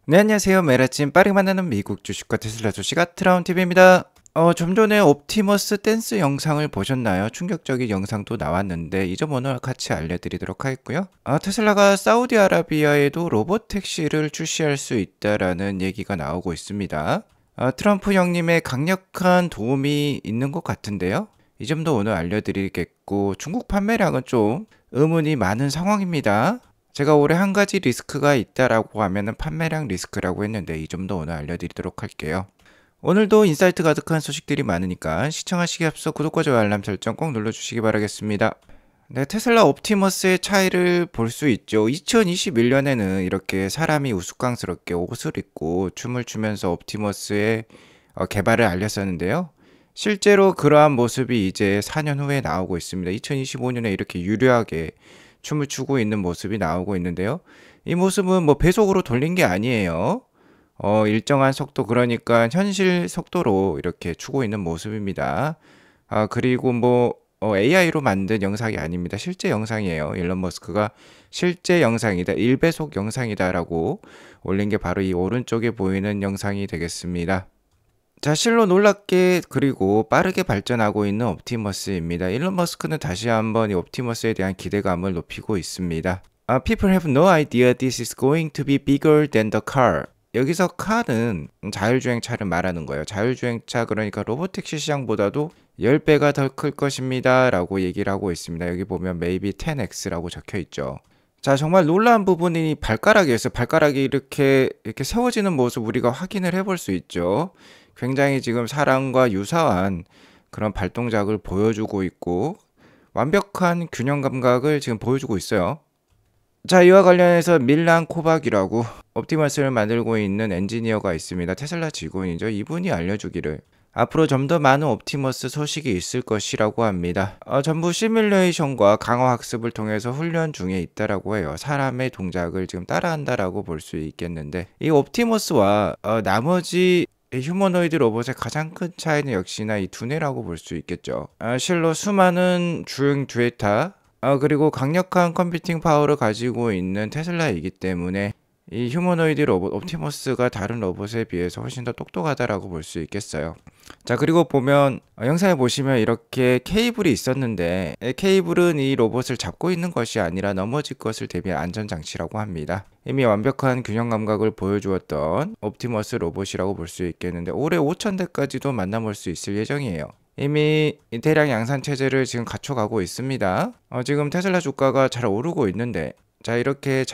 네, 안녕하세요. 매일 아침 빠르게 만나는 미국 주식과 테슬라 소식 트라운TV입니다. 좀 전에 옵티머스 댄스 영상을 보셨나요? 충격적인 영상도 나왔는데 이 점 오늘 같이 알려드리도록 하겠고요. 테슬라가 사우디아라비아에도 로봇 택시를 출시할 수 있다라는 얘기가 나오고 있습니다. 트럼프 형님의 강력한 도움이 있는 것 같은데요. 이 점도 오늘 알려드리겠고, 중국 판매량은 좀 의문이 많은 상황입니다. 제가 올해 한 가지 리스크가 있다라고 하면은 판매량 리스크라고 했는데 이 점도 오늘 알려드리도록 할게요. 오늘도 인사이트 가득한 소식들이 많으니까 시청하시기 앞서 구독과 좋아요 알람 설정 꼭 눌러주시기 바라겠습니다. 네, 테슬라 옵티머스의 차이를 볼 수 있죠. 2021년에는 이렇게 사람이 우스꽝스럽게 옷을 입고 춤을 추면서 옵티머스의 개발을 알렸었는데요. 실제로 그러한 모습이 이제 4년 후에 나오고 있습니다. 2025년에 이렇게 유려하게 춤을 추고 있는 모습이 나오고 있는데요. 이 모습은 뭐 배속으로 돌린 게 아니에요. 일정한 속도, 그러니까 현실 속도로 이렇게 추고 있는 모습입니다. 그리고 뭐 AI로 만든 영상이 아닙니다. 실제 영상이에요. 일론 머스크가 실제 영상이다, 1배속 영상이다라고 올린 게 바로 이 오른쪽에 보이는 영상이 되겠습니다. 자, 실로 놀랍게 그리고 빠르게 발전하고 있는 옵티머스입니다. 일론 머스크는 다시 한번 이 옵티머스에 대한 기대감을 높이고 있습니다. People have no idea this is going to be bigger than the car. 여기서 car는 자율주행차를 말하는 거예요. 자율주행차, 그러니까 로보택시 시장보다도 10배가 더 클 것입니다 라고 얘기를 하고 있습니다. 여기 보면 maybe 10x라고 적혀 있죠. 자, 정말 놀라운 부분이 발가락이었어요. 발가락이 이렇게 세워지는 모습 우리가 확인을 해볼 수 있죠. 굉장히 지금 사람과 유사한 그런 발동작을 보여주고 있고 완벽한 균형 감각을 지금 보여주고 있어요. 자, 이와 관련해서 밀란 코박이라고 옵티머스를 만들고 있는 엔지니어가 있습니다. 테슬라 직원이죠. 이분이 알려주기를 앞으로 좀 더 많은 옵티머스 소식이 있을 것이라고 합니다. 전부 시뮬레이션과 강화 학습을 통해서 훈련 중에 있다라고 해요. 사람의 동작을 지금 따라한다라고 볼 수 있겠는데, 이 옵티머스와 나머지 휴머노이드 로봇의 가장 큰 차이는 역시나 이 두뇌라고 볼 수 있겠죠. 실로 수많은 주행 데이터, 그리고 강력한 컴퓨팅 파워를 가지고 있는 테슬라이기 때문에 이 휴머노이드 로봇 옵티머스가 다른 로봇에 비해서 훨씬 더 똑똑하다라고 볼 수 있겠어요. 자, 그리고 보면 영상에 보시면 이렇게 케이블이 있었는데, 케이블은 이 로봇을 잡고 있는 것이 아니라 넘어질 것을 대비한 안전장치라고 합니다. 이미 완벽한 균형 감각을 보여주었던 옵티머스 로봇이라고 볼 수 있겠는데, 올해 5,000대까지도 만나볼 수 있을 예정이에요. 이미 대량 양산 체제를 지금 갖춰가고 있습니다. 지금 테슬라 주가가 잘 오르고 있는데, 자, 이렇게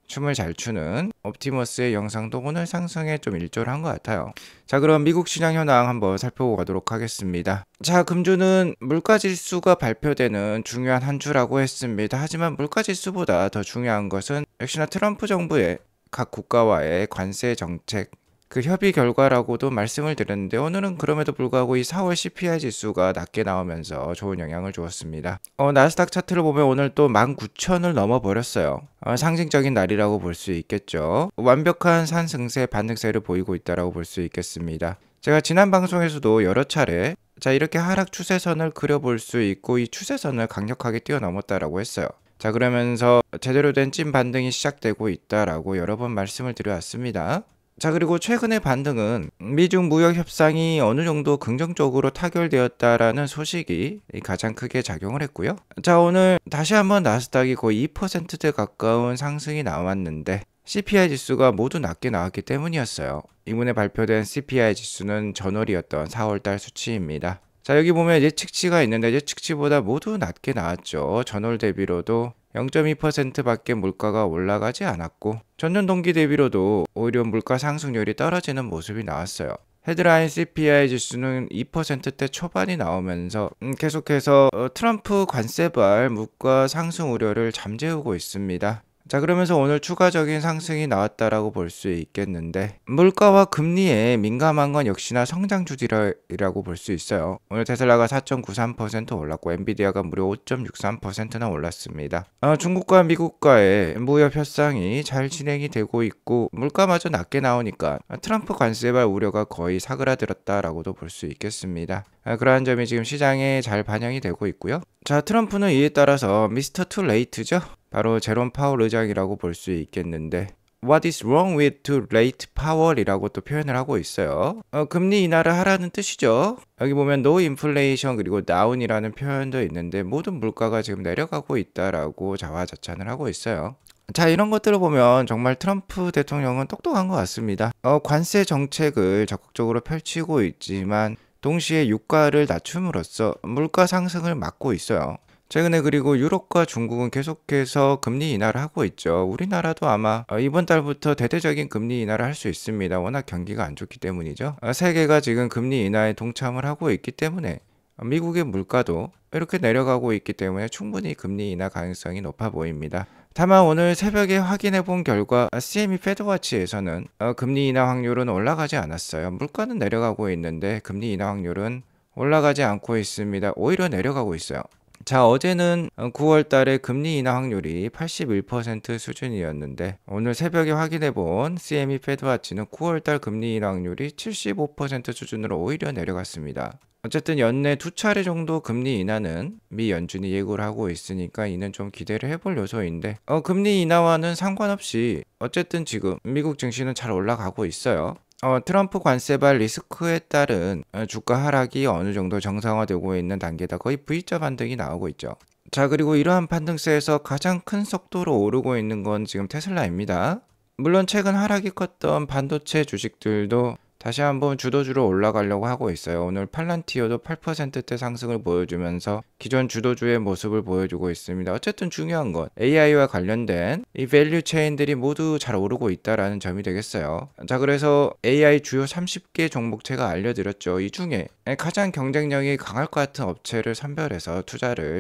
춤을 잘 추는 옵티머스의 영상도 오늘 상승에 좀 일조를 한 것 같아요. 자, 그럼 미국 시장 현황 한번 살펴보도록 하겠습니다. 자, 금주는 물가지수가 발표되는 중요한 한 주라고 했습니다. 하지만 물가지수보다 더 중요한 것은 역시나 트럼프 정부의 각 국가와의 관세 정책, 그 협의 결과라고도 말씀을 드렸는데, 오늘은 그럼에도 불구하고 이 4월 CPI 지수가 낮게 나오면서 좋은 영향을 주었습니다. 나스닥 차트를 보면 오늘 또 19,000을 넘어버렸어요. 상징적인 날이라고 볼 수 있겠죠. 완벽한 상승세 반등세를 보이고 있다고 볼 수 있겠습니다. 제가 지난 방송에서도 여러 차례 이렇게 하락 추세선을 그려볼 수 있고 이 추세선을 강력하게 뛰어넘었다라고 했어요. 자, 그러면서 제대로 된 찐 반등이 시작되고 있다라고 여러 번 말씀을 드려왔습니다. 자, 그리고 최근의 반등은 미중 무역 협상이 어느 정도 긍정적으로 타결되었다라는 소식이 가장 크게 작용을 했고요. 자, 오늘 다시 한번 나스닥이 거의 2%대 가까운 상승이 나왔는데 CPI 지수가 모두 낮게 나왔기 때문이었어요. 이번에 발표된 CPI 지수는 전월이었던 4월달 수치입니다. 자, 여기 보면 예측치가 있는데 예측치보다 모두 낮게 나왔죠. 전월 대비로도 0.2%밖에 물가가 올라가지 않았고, 전년 동기 대비로도 오히려 물가 상승률이 떨어지는 모습이 나왔어요. 헤드라인 CPI 지수는 2%대 초반이 나오면서 계속해서 트럼프 관세발 물가 상승 우려를 잠재우고 있습니다. 자, 그러면서 오늘 추가적인 상승이 나왔다라고 볼 수 있겠는데, 물가와 금리에 민감한 건 역시나 성장주들이라고 볼 수 있어요. 오늘 테슬라가 4.93% 올랐고 엔비디아가 무려 5.63%나 올랐습니다. 중국과 미국과의 무역 협상이 잘 진행이 되고 있고 물가마저 낮게 나오니까 트럼프 관세발 우려가 거의 사그라들었다라고도 볼 수 있겠습니다. 그러한 점이 지금 시장에 잘 반영이 되고 있고요. 자, 트럼프는 이에 따라서 미스터 투 레이트죠. 바로 제롬 파월 의장이라고 볼 수 있겠는데, What is wrong with too late power이라고 또 표현을 하고 있어요. 금리 인하를 하라는 뜻이죠. 여기 보면 no inflation 그리고 down이라는 표현도 있는데 모든 물가가 지금 내려가고 있다라고 자화자찬을 하고 있어요. 자, 이런 것들을 보면 정말 트럼프 대통령은 똑똑한 것 같습니다. 관세 정책을 적극적으로 펼치고 있지만 동시에 유가를 낮춤으로써 물가 상승을 막고 있어요. 최근에 그리고 유럽과 중국은 계속해서 금리 인하를 하고 있죠. 우리나라도 아마 이번 달부터 대대적인 금리 인하를 할 수 있습니다. 워낙 경기가 안 좋기 때문이죠. 세계가 지금 금리 인하에 동참을 하고 있기 때문에 미국의 물가도 이렇게 내려가고 있기 때문에 충분히 금리 인하 가능성이 높아 보입니다. 다만 오늘 새벽에 확인해 본 결과 CME 패드워치에서는 금리 인하 확률은 올라가지 않았어요. 물가는 내려가고 있는데 금리 인하 확률은 올라가지 않고 있습니다. 오히려 내려가고 있어요. 자, 어제는 9월 달에 금리 인하 확률이 81% 수준이었는데 오늘 새벽에 확인해 본 CME 패드워치는 9월 달 금리 인하 확률이 75% 수준으로 오히려 내려갔습니다. 어쨌든 연내 두 차례 정도 금리 인하는 미 연준이 예고를 하고 있으니까 이는 좀 기대를 해볼 요소인데 금리 인하와는 상관없이 어쨌든 지금 미국 증시는 잘 올라가고 있어요. 트럼프 관세발 리스크에 따른 주가 하락이 어느 정도 정상화되고 있는 단계다. 거의 V자 반등이 나오고 있죠. 자, 그리고 이러한 반등세에서 가장 큰 속도로 오르고 있는 건 지금 테슬라입니다. 물론 최근 하락이 컸던 반도체 주식들도 다시 한번 주도주로 올라가려고 하고 있어요. 오늘 팔란티어도 8%대 상승을 보여주면서 기존 주도주의 모습을 보여주고 있습니다. 어쨌든 중요한 건 AI와 관련된 이 밸류 체인들이 모두 잘 오르고 있다라는 점이 되겠어요. 자, 그래서 AI 주요 30개 종목 제가 알려드렸죠. 이 중에 가장 경쟁력이 강할 것 같은 업체를 선별해서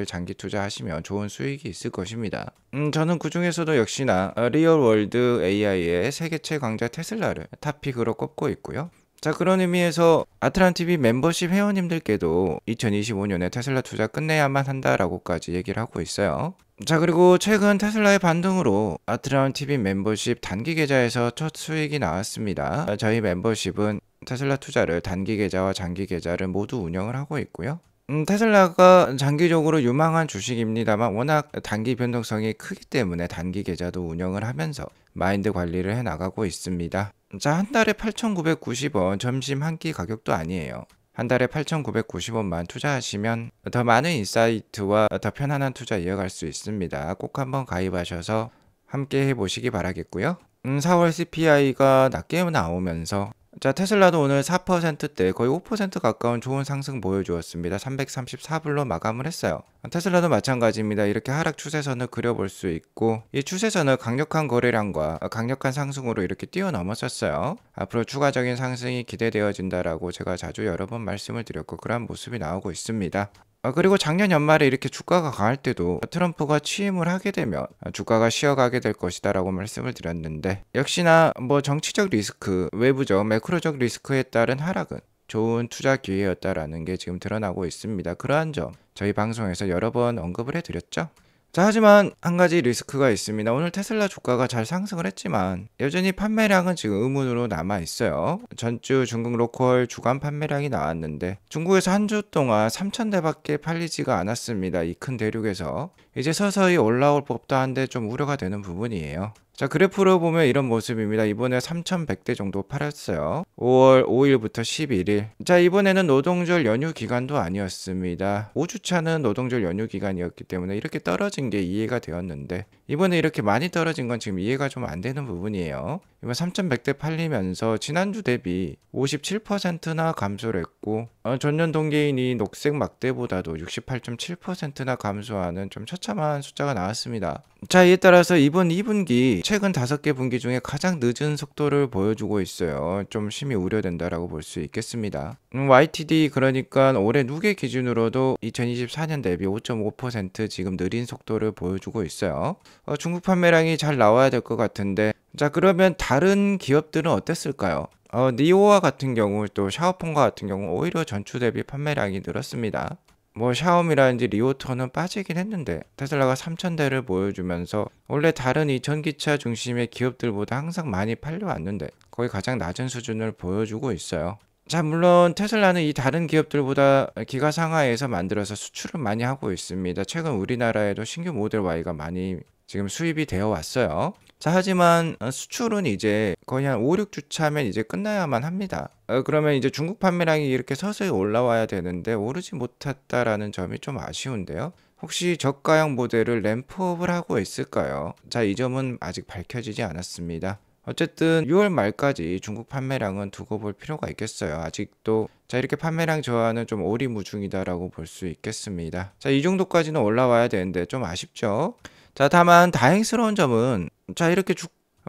장기 투자하시면 좋은 수익이 있을 것입니다. 저는 그 중에서도 역시나 리얼월드 AI의 세계체 강자 테슬라를 탑픽으로 꼽고 있고요. 자, 그런 의미에서 아트란TV 멤버십 회원님들께도 2025년에 테슬라 투자 끝내야만 한다라고까지 얘기를 하고 있어요. 자, 그리고 최근 테슬라의 반등으로 아트란TV 멤버십 단기 계좌에서 첫 수익이 나왔습니다. 저희 멤버십은 테슬라 투자를 단기 계좌와 장기 계좌를 모두 운영을 하고 있고요. 테슬라가 장기적으로 유망한 주식입니다만 워낙 단기 변동성이 크기 때문에 단기 계좌도 운영을 하면서 마인드 관리를 해 나가고 있습니다. 자, 한 달에 8,990원 점심 한 끼 가격도 아니에요. 한 달에 8,990원만 투자하시면 더 많은 인사이트와 더 편안한 투자 이어갈 수 있습니다. 꼭 한번 가입하셔서 함께 해보시기 바라겠고요. 4월 CPI가 낮게 나오면서 자, 테슬라도 오늘 4%대 거의 5% 가까운 좋은 상승 보여주었습니다. 334불로 마감을 했어요. 테슬라도 마찬가지입니다. 이렇게 하락 추세선을 그려볼 수 있고 이 추세선을 강력한 거래량과 강력한 상승으로 이렇게 뛰어넘었었어요. 앞으로 추가적인 상승이 기대되어진다라고 제가 자주 여러 번 말씀을 드렸고 그러한 모습이 나오고 있습니다. 그리고 작년 연말에 이렇게 주가가 강할 때도 트럼프가 취임을 하게 되면 주가가 쉬어가게 될 것이다 라고 말씀을 드렸는데 역시나 뭐 정치적 리스크, 외부적 매크로적 리스크에 따른 하락은 좋은 투자 기회였다라는 게 지금 드러나고 있습니다. 그러한 점 저희 방송에서 여러 번 언급을 해드렸죠. 자, 하지만 한 가지 리스크가 있습니다. 오늘 테슬라 주가가 잘 상승을 했지만 여전히 판매량은 지금 의문으로 남아 있어요. 전주 중국 로컬 주간 판매량이 나왔는데 중국에서 한 주 동안 3,000대밖에 팔리지가 않았습니다. 이 큰 대륙에서 이제 서서히 올라올 법도 한데 좀 우려가 되는 부분이에요. 자, 그래프로 보면 이런 모습입니다. 이번에 3,100대 정도 팔았어요. 5월 5일부터 11일. 자, 이번에는 노동절 연휴 기간도 아니었습니다. 5주차는 노동절 연휴 기간이었기 때문에 이렇게 떨어진 게 이해가 되었는데 이번에 이렇게 많이 떨어진 건 지금 이해가 좀 안 되는 부분이에요. 이번 3,100대 팔리면서 지난주 대비 57%나 감소를 했고 전년 동기인이 녹색 막대보다도 68.7%나 감소하는 좀 처참한 숫자가 나왔습니다. 자, 이에 따라서 이번 2분기 최근 5개 분기 중에 가장 늦은 속도를 보여주고 있어요. 좀 심히 우려된다라고 볼 수 있겠습니다. YTD 그러니까 올해 누계 기준으로도 2024년 대비 5.5% 지금 느린 속도를 보여주고 있어요. 중국 판매량이 잘 나와야 될 것 같은데 자, 그러면 다른 기업들은 어땠을까요? 니오와 같은 경우 또 샤오폰과 같은 경우 오히려 전주 대비 판매량이 늘었습니다. 뭐 샤오미라든지 리오토는 빠지긴 했는데 테슬라가 3,000대를 보여주면서 원래 다른 이 전기차 중심의 기업들보다 항상 많이 팔려왔는데 거의 가장 낮은 수준을 보여주고 있어요. 자, 물론 테슬라는 이 다른 기업들보다 기가 상하에서 만들어서 수출을 많이 하고 있습니다. 최근 우리나라에도 신규 모델 Y가 많이 지금 수입이 되어 왔어요. 자, 하지만 수출은 이제 거의 한 5-6주 차면 이제 끝나야만 합니다. 그러면 이제 중국 판매량이 이렇게 서서히 올라와야 되는데 오르지 못했다라는 점이 좀 아쉬운데요. 혹시 저가형 모델을 램프업을 하고 있을까요? 자, 이 점은 아직 밝혀지지 않았습니다. 어쨌든 6월 말까지 중국 판매량은 두고 볼 필요가 있겠어요. 아직도 자, 이렇게 판매량 저하는 좀 오리무중이다라고 볼 수 있겠습니다. 자, 이 정도까지는 올라와야 되는데 좀 아쉽죠. 자, 다만 다행스러운 점은 자, 이렇게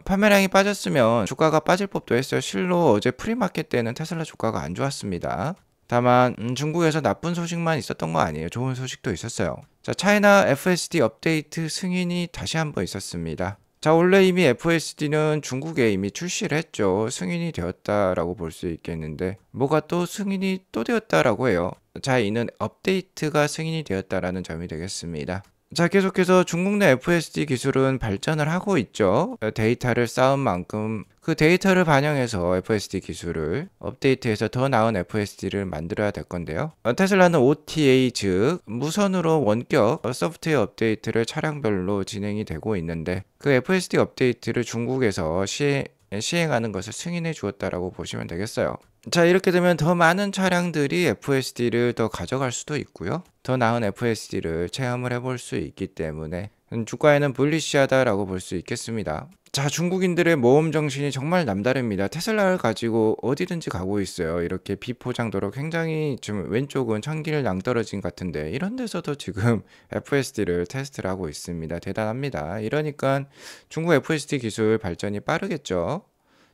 판매량이 빠졌으면 주가가 빠질 법도 했어요. 실로 어제 프리마켓 때는 테슬라 주가가 안 좋았습니다. 다만 중국에서 나쁜 소식만 있었던 거 아니에요. 좋은 소식도 있었어요. 자, 차이나 FSD 업데이트 승인이 다시 한번 있었습니다. 자, 원래 이미 FSD는 중국에 이미 출시를 했죠. 승인이 되었다라고 볼 수 있겠는데 뭐가 또 승인이 또 되었다라고 해요. 자, 이는 업데이트가 승인이 되었다라는 점이 되겠습니다. 자, 계속해서 중국 내 FSD 기술은 발전을 하고 있죠. 데이터를 쌓은 만큼 그 데이터를 반영해서 FSD 기술을 업데이트해서 더 나은 FSD를 만들어야 될 건데요. 테슬라는 OTA, 즉 무선으로 원격 소프트웨어 업데이트를 차량별로 진행이 되고 있는데 그 FSD 업데이트를 중국에서 시행하는 것을 승인해 주었다라고 보시면 되겠어요. 자, 이렇게 되면 더 많은 차량들이 FSD를 더 가져갈 수도 있고요. 더 나은 FSD를 체험을 해볼 수 있기 때문에 주가에는 불리시하다라고 볼 수 있겠습니다. 자, 중국인들의 모험 정신이 정말 남다릅니다. 테슬라를 가지고 어디든지 가고 있어요. 이렇게 비포장도로 굉장히 좀 왼쪽은 천길 낭떠러진 같은데 이런 데서도 지금 FSD를 테스트를 하고 있습니다. 대단합니다. 이러니까 중국 FSD 기술 발전이 빠르겠죠.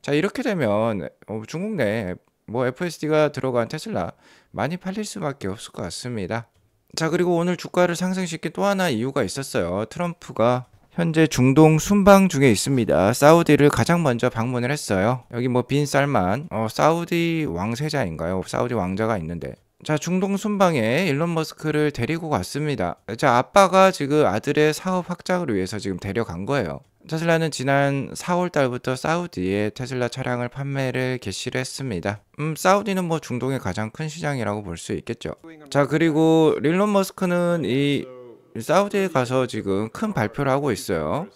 자, 이렇게 되면 중국 내 FSD가 들어간 테슬라 많이 팔릴 수밖에 없을 것 같습니다. 자, 그리고 오늘 주가를 상승시킨 또 하나 이유가 있었어요. 트럼프가 현재 중동 순방 중에 있습니다. 사우디를 가장 먼저 방문을 했어요. 여기 빈 살만 사우디 왕세자인가요? 사우디 왕자가 있는데 자, 중동 순방에 일론 머스크를 데리고 갔습니다. 자, 아빠가 지금 아들의 사업 확장을 위해서 지금 데려간 거예요. 테슬라는 지난 4월 달부터 사우디에 테슬라 차량을 판매를 개시를 했습니다. 사우디는 중동의 가장 큰 시장이라고 볼 수 있겠죠. 자, 그리고 일론 머스크는 이 사우디에 가서 지금 큰 발표를 하고 있어요.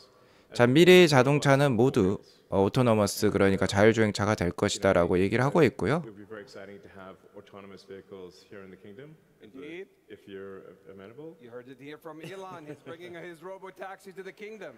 자, 미래의 자동차는 모두 오토노머스, 그러니까 자율주행차가 될 것이다 라고 얘기를 하고 있고요. autonomous vehicles here in the kingdom. Indeed. If you're amenable. You heard it here from Elon. He's bringing his robo-taxi to the kingdom.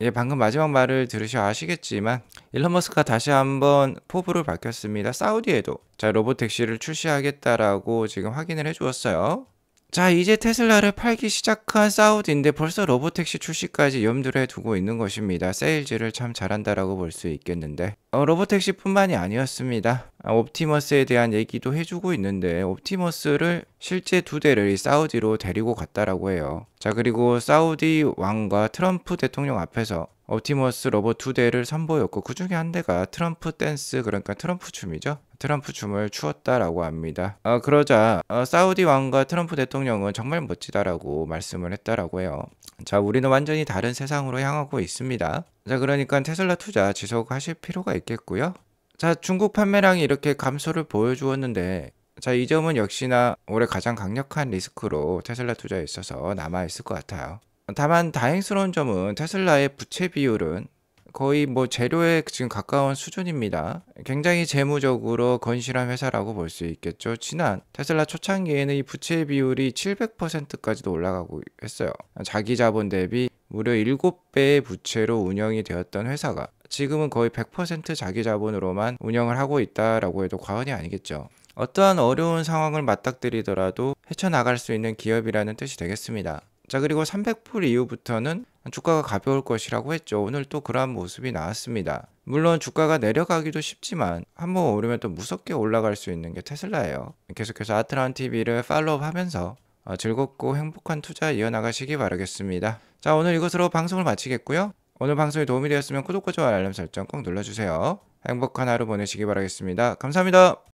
예, 방금 마지막 말을 들으셔 아시겠지만 일론 머스크가 다시 한번 포부를 밝혔습니다. 사우디에도 자, 로보택시를 출시하겠다라고 지금 확인을 해주었어요. 자, 이제 테슬라를 팔기 시작한 사우디인데 벌써 로보택시 출시까지 염두를 두고 있는 것입니다. 세일즈를 참 잘한다라고 볼 수 있겠는데 로보택시뿐만이 아니었습니다. 옵티머스에 대한 얘기도 해주고 있는데 옵티머스를 실제 2대를 사우디로 데리고 갔다라고 해요. 자, 그리고 사우디 왕과 트럼프 대통령 앞에서 옵티머스 로봇 2대를 선보였고 그 중에 한 대가 트럼프 댄스, 그러니까 트럼프 춤이죠. 트럼프 춤을 추었다라고 합니다. 그러자 사우디 왕과 트럼프 대통령은 정말 멋지다라고 말씀을 했다라고 해요. 자, 우리는 완전히 다른 세상으로 향하고 있습니다. 자, 그러니까 테슬라 투자 지속하실 필요가 있겠고요. 자, 중국 판매량이 이렇게 감소를 보여주었는데 자, 이 점은 역시나 올해 가장 강력한 리스크로 테슬라 투자에 있어서 남아있을 것 같아요. 다만 다행스러운 점은 테슬라의 부채 비율은 거의 재료에 지금 가까운 수준입니다. 굉장히 재무적으로 건실한 회사라고 볼 수 있겠죠. 지난 테슬라 초창기에는 이 부채 비율이 700%까지도 올라가고 했어요. 자기 자본 대비 무려 7배의 부채로 운영이 되었던 회사가 지금은 거의 100% 자기 자본으로만 운영을 하고 있다라고 해도 과언이 아니겠죠. 어떠한 어려운 상황을 맞닥뜨리더라도 헤쳐나갈 수 있는 기업이라는 뜻이 되겠습니다. 자, 그리고 300불 이후부터는 주가가 가벼울 것이라고 했죠. 오늘 또 그러한 모습이 나왔습니다. 물론 주가가 내려가기도 쉽지만 한번 오르면 또 무섭게 올라갈 수 있는 게 테슬라예요. 계속해서 아트라운TV를 팔로우 하면서 즐겁고 행복한 투자 이어나가시기 바라겠습니다. 자, 오늘 이것으로 방송을 마치겠고요. 오늘 방송이 도움이 되었으면 구독과 좋아요 알람 설정 꼭 눌러주세요. 행복한 하루 보내시기 바라겠습니다. 감사합니다.